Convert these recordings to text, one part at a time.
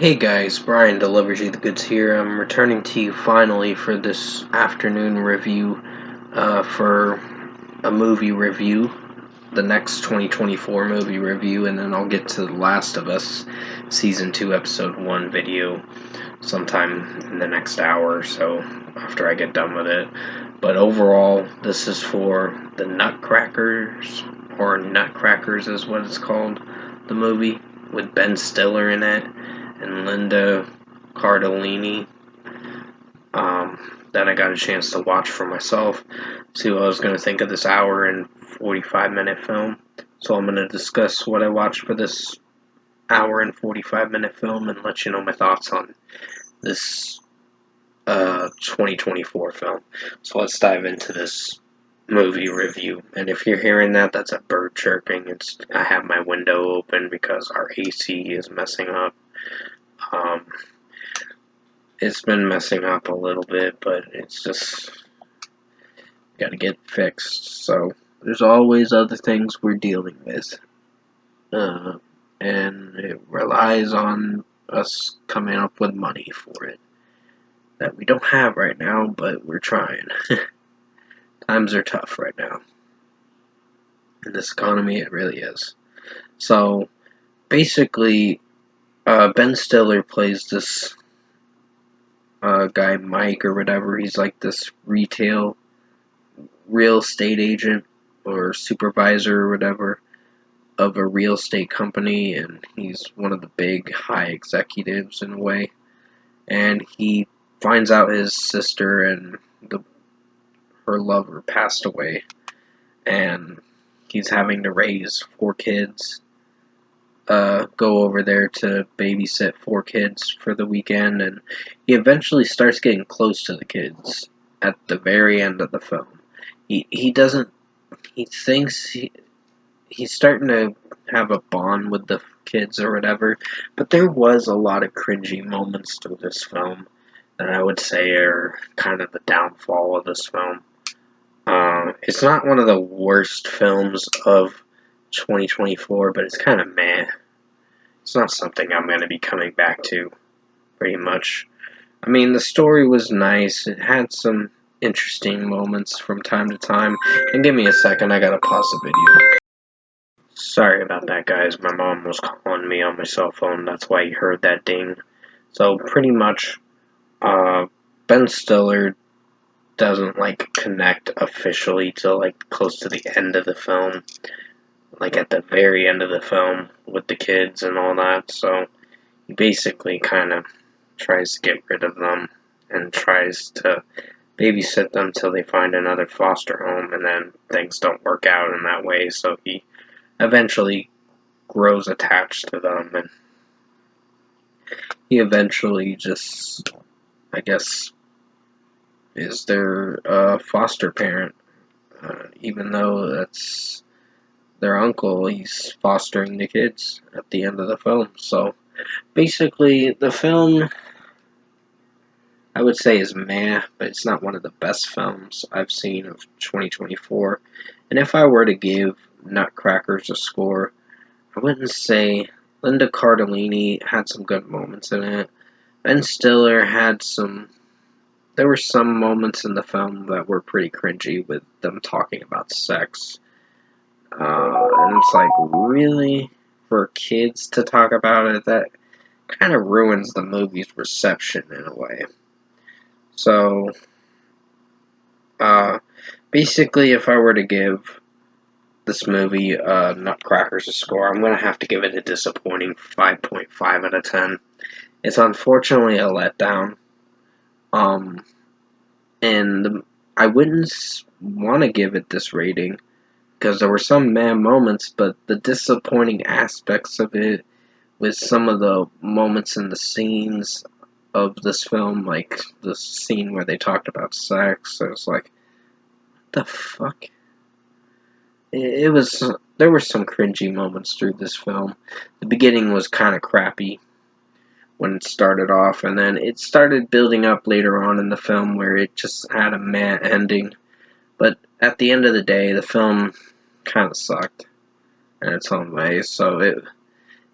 Hey guys, Brian delivers you the goods here. I'm returning to you finally for this afternoon review for a movie review, the next 2024 movie review, and then I'll get to The Last of Us Season 2 Episode 1 video sometime in the next hour or so after I get done with it. But overall, this is for the Nutcrackers, or Nutcrackers is what it's called, the movie, with Ben Stiller in it and Linda Cardellini, that I got a chance to watch for myself, see what I was going to think of this hour and 45-minute film. So I'm going to discuss what I watched for this hour and 45-minute film and let you know my thoughts on this 2024 film. So let's dive into this movie review. And if you're hearing that, that's a bird chirping. I have my window open because our AC is messing up. It's been messing up a little bit, but it's just got to get fixed. So there's always other things we're dealing with, and it relies on us coming up with money for it that we don't have right now, but we're trying. Times are tough right now in this economy. It really is. So basically, Ben Stiller plays this guy Mike or whatever. He's like this real estate agent or supervisor or whatever of a real estate company, and he's one of the big high executives in a way. And he finds out his sister and her lover passed away, and he's having to raise 4 kids. Go over there to babysit 4 kids for the weekend, and he eventually starts getting close to the kids at the very end of the film. He doesn't. He thinks he's starting to have a bond with the kids or whatever, but there was a lot of cringy moments through this film that I would say are kind of the downfall of this film. It's not one of the worst films of 2024, but it's kind of meh. It's not something I'm going to be coming back to, pretty much. I mean, the story was nice. It had some interesting moments from time to time. And give me a second, I gotta pause the video. Sorry about that, guys. My mom was calling me on my cell phone. That's why you heard that ding. So, pretty much, Ben Stiller doesn't, connect officially till, close to the end of the film. At the very end of the film with the kids and all that. So, he basically kind of tries to get rid of them and tries to babysit them till they find another foster home, and then things don't work out in that way, so he eventually grows attached to them, and he eventually just, I guess, is their foster parent, even though that's their uncle. He's fostering the kids at the end of the film. So basically, the film, I would say, is meh, but it's not one of the best films I've seen of 2024. And if I were to give Nutcrackers a score, I wouldn't say. Linda Cardellini had some good moments in it. Ben Stiller had some. There were some moments in the film that were pretty cringy with them talking about sex. And it's like, really? For kids to talk about it? That kind of ruins the movie's reception in a way. So, basically, if I were to give this movie, Nutcrackers, a score, I'm going to have to give it a disappointing 5.5 out of 10. It's unfortunately a letdown. And I wouldn't want to give it this rating because there were some meh moments, but the disappointing aspects of it with some of the moments in the scenes of this film, like the scene where they talked about sex, I was like, what the fuck? It was, there were some cringy moments through this film. The beginning was kind of crappy when it started off, and then it started building up later on in the film where it just had a meh ending. But at the end of the day, the film kind of sucked in its own way, so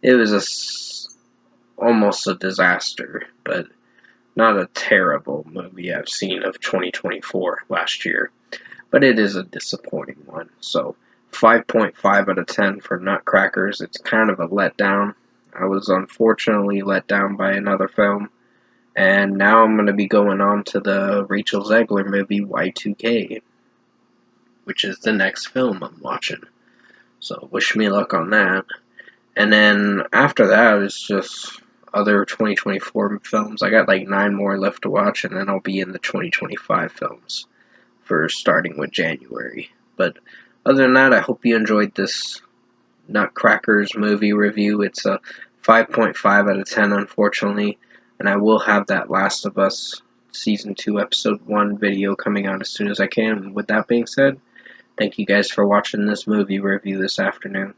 it was almost a disaster, but not a terrible movie I've seen of 2024 last year. But it is a disappointing one. So 5.5 out of 10 for Nutcrackers. It's kind of a letdown. I was unfortunately let down by another film. And now I'm going to be going on to the Rachel Zegler movie Y2K, which is the next film I'm watching. So wish me luck on that. And then after that, it's just other 2024 films. I got like 9 more left to watch, and then I'll be in the 2025 films for starting with January. But other than that, I hope you enjoyed this Nutcrackers movie review. It's a 5.5 out of 10, unfortunately, and I will have that Last of Us Season 2 Episode 1 video coming out as soon as I can. With that being said, thank you guys for watching this movie review this afternoon.